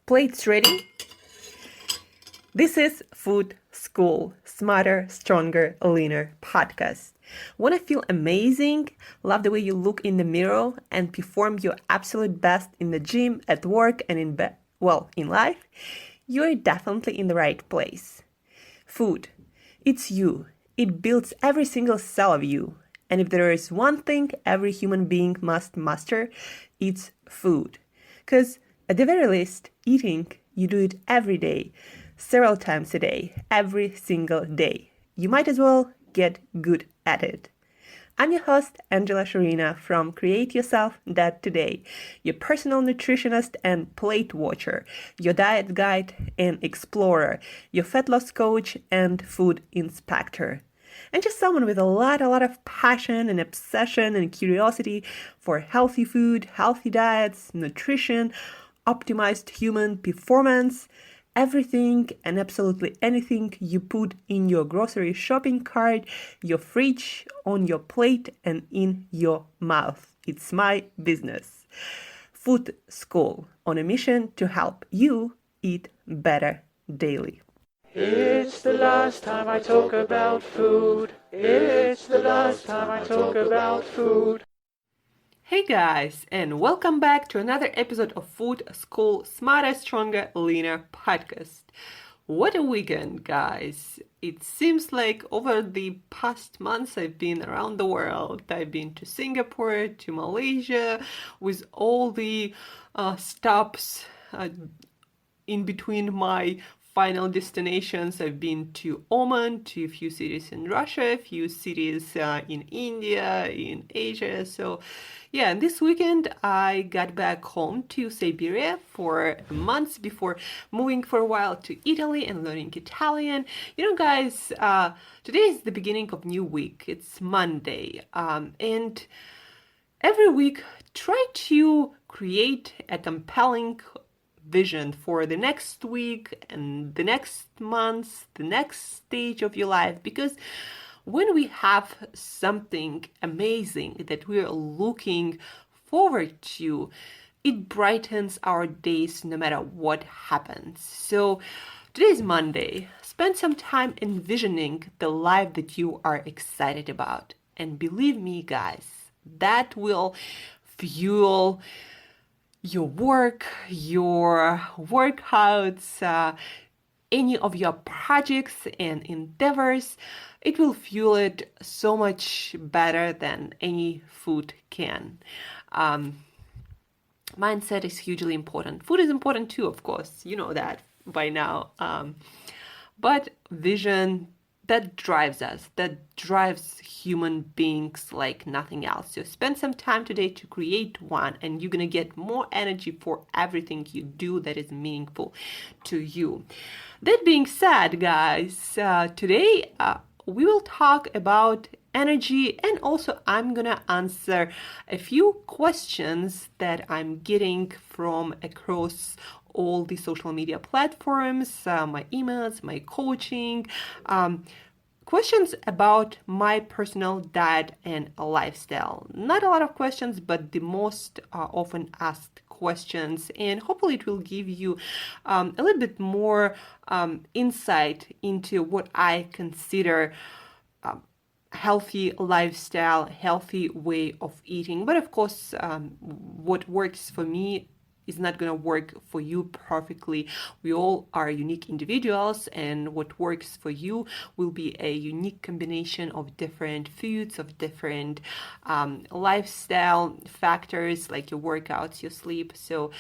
Plates ready? This is Food School, Smarter, Stronger, Leaner podcast. Want to feel amazing, love the way you look in the mirror, and perform your absolute best in the gym, at work, and in life? You're definitely in the right place. Food. It's you. It builds every single cell of you. And if there is one thing every human being must master, it's food. Because at the very least, eating, you do it every day, several times a day, every single day. You might as well get good at it. I'm your host, Shurina from Create Yourself That Today, your personal nutritionist and plate watcher, your diet guide and explorer, your fat loss coach and food inspector. And just someone with a lot of passion and obsession and curiosity for healthy food, healthy diets, nutrition, optimized human performance, everything and absolutely anything you put in your grocery shopping cart, your fridge, on your plate, and in your mouth. It's my business. Food School, on a mission to help you eat better daily. It's the last time I talk about food. It's the last time I talk about food. Hey guys, and welcome back to another episode of Food School Smarter, Stronger, Leaner podcast. What a weekend, guys. It seems like over the past months I've been around the world. I've been to Singapore, to Malaysia, with all the stops in between my final destinations. I've been to Oman, to a few cities in Russia, a few cities in India, in Asia. So yeah, and this weekend I got back home to Siberia for months before moving for a while to Italy and learning Italian. You know, guys, today is the beginning of new week. It's Monday. And every week try to create a compelling vision for the next week and the next month, the next stage of your life, because when we have something amazing that we're looking forward to, it brightens our days no matter what happens. So today is Monday. Spend some time envisioning the life that you are excited about. And believe me, guys, that will fuel your work, your workouts, any of your projects and endeavors. It will fuel it so much better than any food can. Mindset is hugely important. Food is important too, of course. You know that by now. But vision, that drives us, that drives human beings like nothing else. So spend some time today to create one, and you're gonna get more energy for everything you do that is meaningful to you. That being said, guys, today we will talk about energy, and also I'm gonna answer a few questions that I'm getting from across all the social media platforms, my emails, my coaching, questions about my personal diet and lifestyle. Not a lot of questions, but the most often asked questions, and hopefully it will give you a little bit more insight into what I consider healthy lifestyle, healthy way of eating. But of course, what works for me is not going to work for you perfectly. We all are unique individuals, and what works for you will be a unique combination of different foods, of different lifestyle factors like your workouts, your sleep. So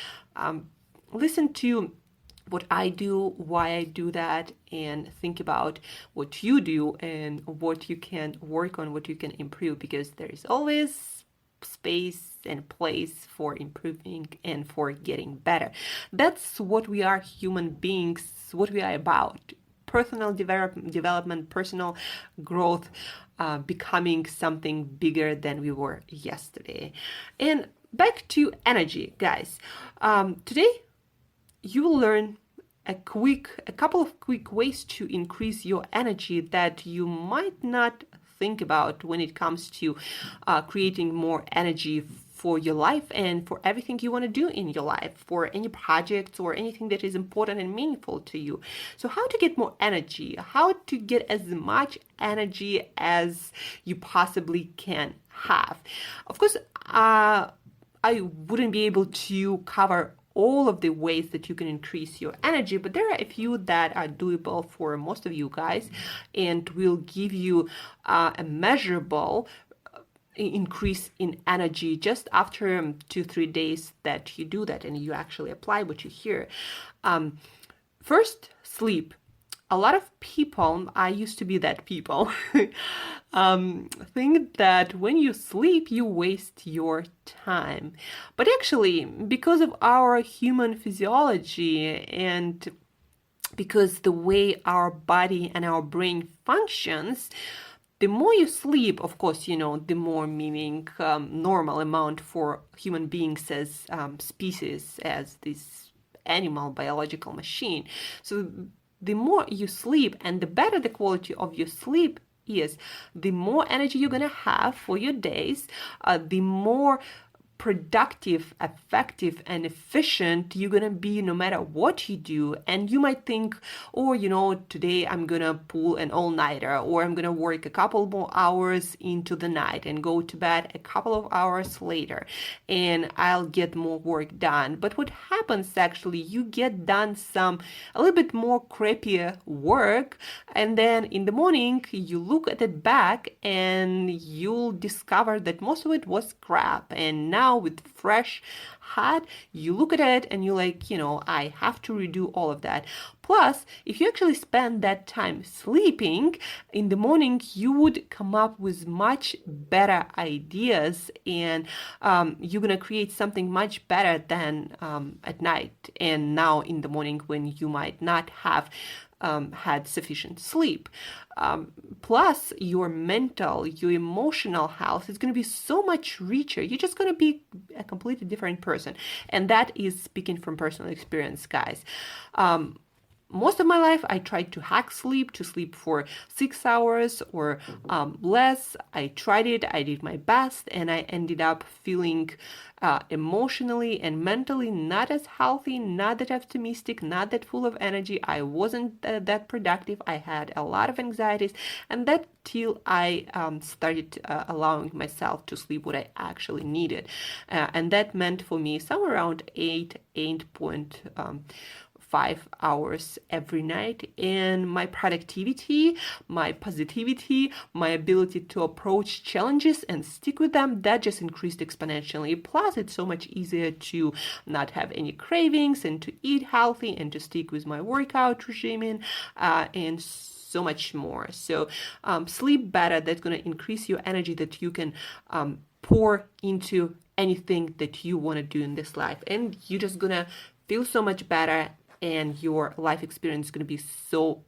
listen to what I do, why I do that, and think about what you do and what you can work on, what you can improve, because there is always space and place for improving and for getting better. That's what we are, human beings, what we are about. Personal development, personal growth, becoming something bigger than we were yesterday. And back to energy, guys. Today you will learn a couple of quick ways to increase your energy that you might not think about when it comes to creating more energy for your life and for everything you want to do in your life, for any projects or anything that is important and meaningful to you. So how to get more energy, how to get as much energy as you possibly can have. Of course, I wouldn't be able to cover all of the ways that you can increase your energy, but there are a few that are doable for most of you guys and will give you a measurable increase in energy just after 2-3 days that you do that and you actually apply what you hear. First, sleep. A lot of people, I used to be that people, think that when you sleep, you waste your time. But actually, because of our human physiology and because the way our body and our brain functions, the more you sleep, of course, the more, meaning normal amount for human beings as species, as this animal biological machine. So the more you sleep and the better the quality of your sleep is, the more energy you're gonna have for your days, the more productive, effective, and efficient you're gonna be no matter what you do. And you might think, oh, today I'm gonna pull an all-nighter, or I'm gonna work a couple more hours into the night and go to bed a couple of hours later, and I'll get more work done. But what happens actually, you get done a little bit more crappier work, and then in the morning you look at it back and you'll discover that most of it was crap. And now with fresh heart, you look at it and you're like, I have to redo all of that. Plus, if you actually spend that time sleeping in the morning, you would come up with much better ideas, and you're gonna create something much better than at night and now in the morning when you might not have had sufficient sleep. Plus, your mental, your emotional health is going to be so much richer. You're just going to be a completely different person. And that is speaking from personal experience, guys. Most of my life, I tried to hack sleep, to sleep for 6 hours or less. I tried it, I did my best, and I ended up feeling emotionally and mentally not as healthy, not that optimistic, not that full of energy. I wasn't that productive. I had a lot of anxieties, and that till I started allowing myself to sleep what I actually needed. And that meant for me somewhere around 8.5 hours every night, and my productivity, my positivity, my ability to approach challenges and stick with them, that just increased exponentially. Plus, it's so much easier to not have any cravings and to eat healthy and to stick with my workout regime and so much more. So sleep better, that's going to increase your energy that you can pour into anything that you want to do in this life, and you're just going to feel so much better, and your life experience is going to be so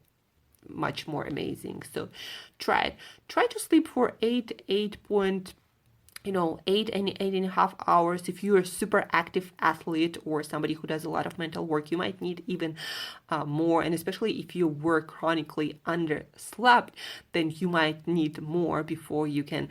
much more amazing. So try to sleep for 8.5 hours. If you're a super active athlete or somebody who does a lot of mental work, you might need even more. And especially if you were chronically underslept, then you might need more before you can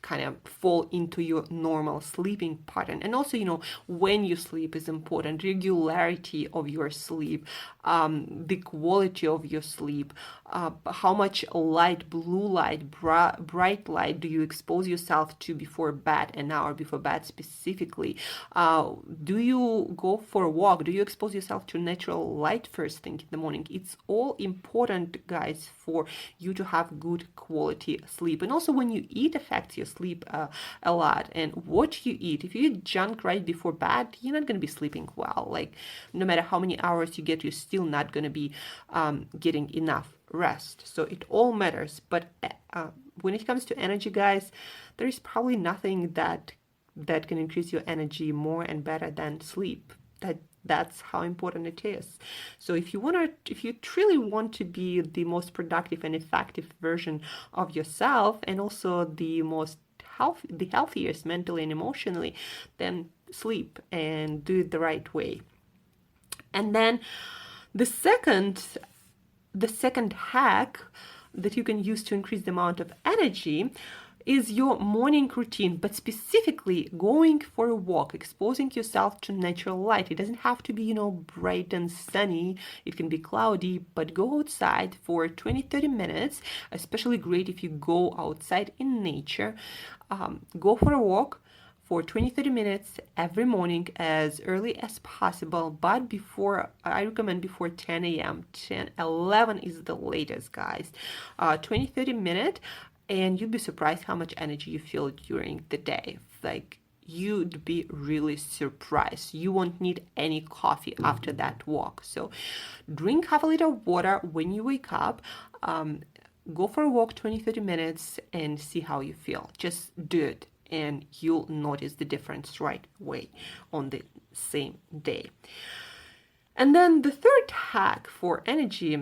kind of fall into your normal sleeping pattern. And also, when you sleep is important. Regularity of your sleep, the quality of your sleep, how much light, blue light, bright light do you expose yourself to before bed, an hour before bed specifically. Do you go for a walk? Do you expose yourself to natural light first thing in the morning? It's all important, guys, for you to have good quality sleep. And also when you eat affects your sleep a lot. And what you eat, if you eat junk right before bed, you're not going to be sleeping well. Like, no matter how many hours you get, you're still not going to be getting enough rest. So it all matters. But when it comes to energy, guys, there is probably nothing that can increase your energy more and better than sleep. That's how important it is. So if you truly want to be the most productive and effective version of yourself, and also the healthiest mentally and emotionally, then sleep and do it the right way. And then the second hack that you can use to increase the amount of energy is your morning routine, but specifically going for a walk, exposing yourself to natural light. It doesn't have to be, bright and sunny. It can be cloudy, but go outside for 20-30 minutes, especially great if you go outside in nature. Go for a walk for 20-30 minutes every morning as early as possible, but I recommend before 10 a.m. 11 is the latest, guys. 20-30 minutes, and you'd be surprised how much energy you feel during the day. Like, you'd be really surprised. You won't need any coffee after that walk. So drink half a liter of water when you wake up. Go for a walk 20-30 minutes and see how you feel. Just do it, and you'll notice the difference right away on the same day. And then the third hack for energy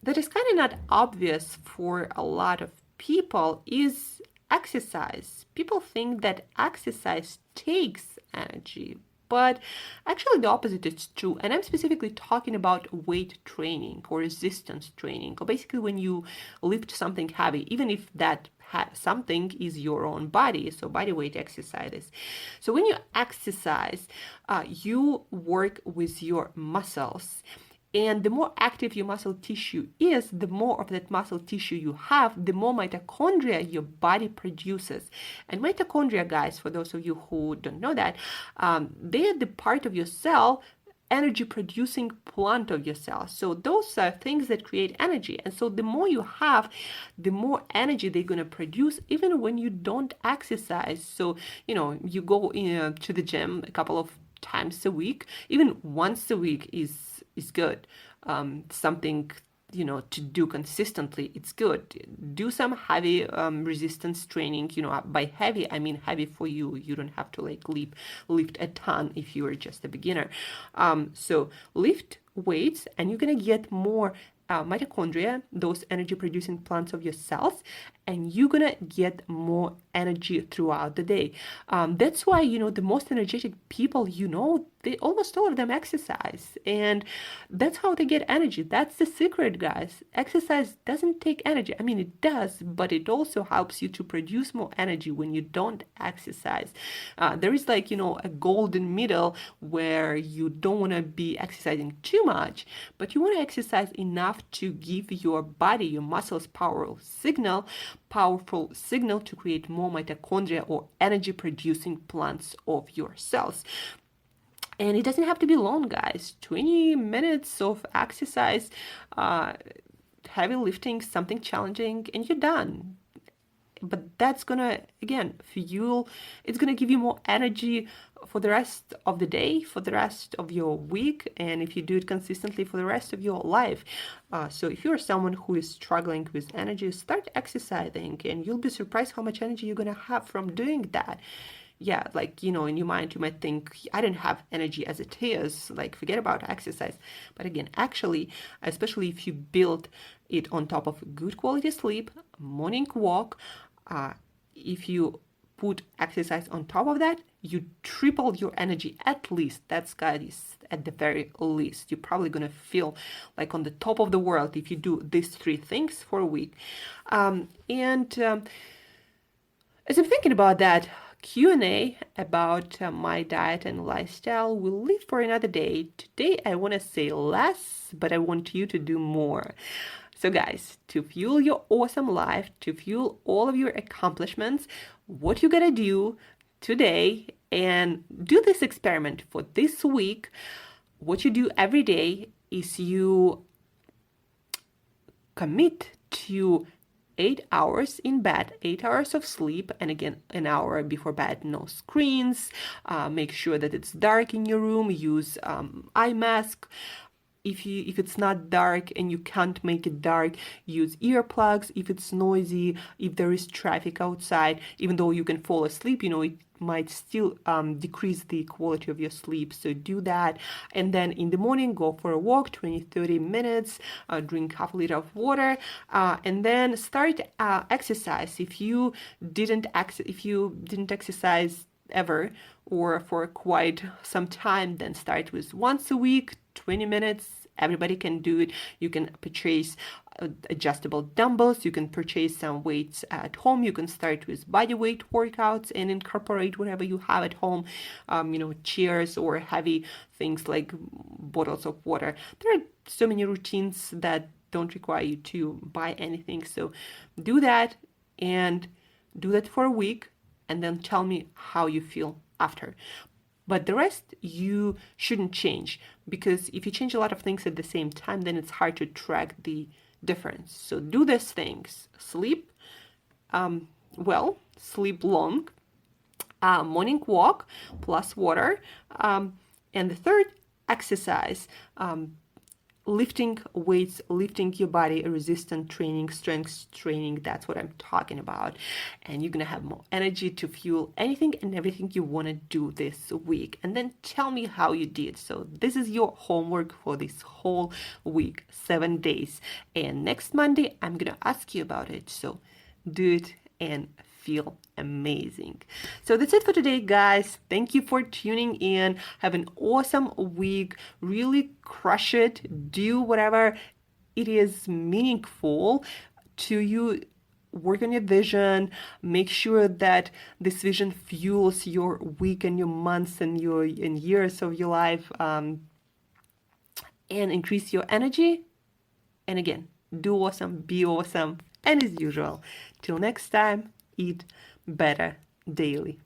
that is kind of not obvious for a lot of people is exercise. People think that exercise takes energy, but actually the opposite is true. And I'm specifically talking about weight training or resistance training, or basically when you lift something heavy, even if that something is your own body, so body weight exercises. So when you exercise, you work with your muscles. And the more active your muscle tissue is, the more of that muscle tissue you have, the more mitochondria your body produces. And mitochondria, guys, for those of you who don't know that, they're the part of your cell, energy producing plant of your cell. So those are things that create energy. And so the more you have, the more energy they're going to produce, even when you don't exercise. So, you go to the gym a couple of times a week, even once a week is good. Something to do consistently, it's good. Do some heavy resistance training. By heavy, I mean heavy for you. You don't have to lift a ton if you are just a beginner. So lift weights, and you're gonna get more mitochondria, those energy producing plants of your cells, and you're gonna get more energy throughout the day. That's why the most energetic people, they almost all of them exercise, and that's how they get energy. That's the secret, guys. Exercise doesn't take energy. I mean, it does, but it also helps you to produce more energy when you don't exercise. There is a golden middle where you don't want to be exercising too much, but you want to exercise enough to give your body, your muscles, powerful signal to create more mitochondria or energy producing plants of your cells. And it doesn't have to be long, guys. 20 minutes of exercise, heavy lifting, something challenging, and you're done. But that's gonna, again, fuel, it's gonna give you more energy for the rest of the day, for the rest of your week, and if you do it consistently, for the rest of your life. So if you're someone who is struggling with energy, start exercising, and you'll be surprised how much energy you're gonna have from doing that. Yeah, in your mind, you might think, I don't have energy as it is, forget about exercise. But again, actually, especially if you build it on top of good quality sleep, morning walk, if you put exercise on top of that, you triple your energy at least. That's, guys, at the very least. You're probably gonna feel like on the top of the world if you do these 3 things for a week. As I'm thinking about that, Q&A about my diet and lifestyle will leave for another day. Today I want to say less, but I want you to do more. So guys, to fuel your awesome life, to fuel all of your accomplishments, what you gotta do today, and do this experiment for this week. What you do every day is you commit to 8 hours in bed, 8 hours of sleep, and again, an hour before bed, no screens. Make sure that it's dark in your room. Use eye mask. If it's not dark and you can't make it dark, use earplugs. If it's noisy, if there is traffic outside, even though you can fall asleep, it might still decrease the quality of your sleep. So do that. And then in the morning, go for a walk, 20-30 minutes, drink half a liter of water, and then start exercise. If you didn't exercise ever or for quite some time, then start with once a week, 20 minutes Everybody can do it. You can purchase adjustable dumbbells. You can purchase some weights at home. You can start with body weight workouts and incorporate whatever you have at home, chairs or heavy things like bottles of water. There are so many routines that don't require you to buy anything. So do that, and do that for a week, and then tell me how you feel after. But the rest you shouldn't change, because if you change a lot of things at the same time, then it's hard to track the difference. So do these things: sleep well, sleep long, morning walk plus water, and the third, exercise. Lifting weights, lifting your body, resistance training, strength training. That's what I'm talking about. And you're going to have more energy to fuel anything and everything you want to do this week. And then tell me how you did. So this is your homework for this whole week, 7 days. And next Monday, I'm going to ask you about it. So do it and feel amazing. So that's it for today, guys. Thank you for tuning in. Have an awesome week. Really crush it. Do whatever it is meaningful to you. Work on your vision. Make sure that this vision fuels your week and your months and your years of your life, and increase your energy. And again, do awesome, be awesome. And as usual, till next time, eat better daily.